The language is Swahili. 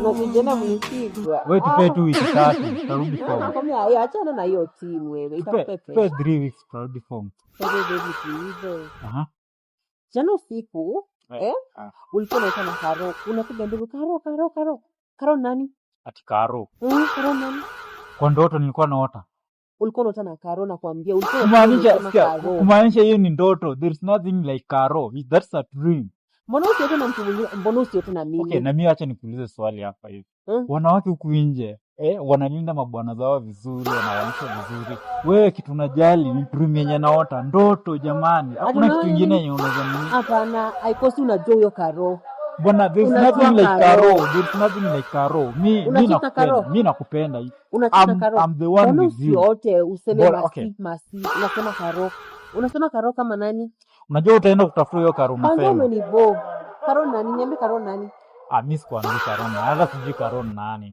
Na vijana mlipigwa. Wewe tupe tu wiki 3 tutarudi form. Nakwambia achana na hiyo timu wewe. Itakupa Tupe 3 weeks tutarudi form. Wewe hivyo. Aha. Jana usiku ulikuwa unaita na Karo. Unapiga nduru Karo. Karo nani? Ati Karo. Karo nani? Kwa ndoto nilikuwa naota. Ulikuwa unaota na Karo na kuambia ulikuwa kumaanisha hiyo ni ndoto. There is nothing like Karo. That's a dream. Mbona usiote na mtu mwingine? Mbona usiote na mimi? Okay, na mimi acha nikuulize swali hapa hivi. Wanawake huku nje wanalinda mabwana zao vizuri, wanawaisha vizuri. Wewe kitu unajali ni dream yenye naota, ndoto jamani. Hakuna kitu kingine yenye unaweza nini? Hapana, haikosi unajua hiyo Karo. Bwana, there's nothing like Karo. There's nothing like Karo. Mimi nakupenda. Unachota Karo. I'm the one with you. Usiote useme masi. Unasema Karo. Unasema Karo kama nani? Unajua utaenda kutafuta hiyo Karo mapema. Kwanza umenibo. Karo nani? Niambie Karo nani? Mimi sikuambii Karo nani. Hata sijui Karo nani.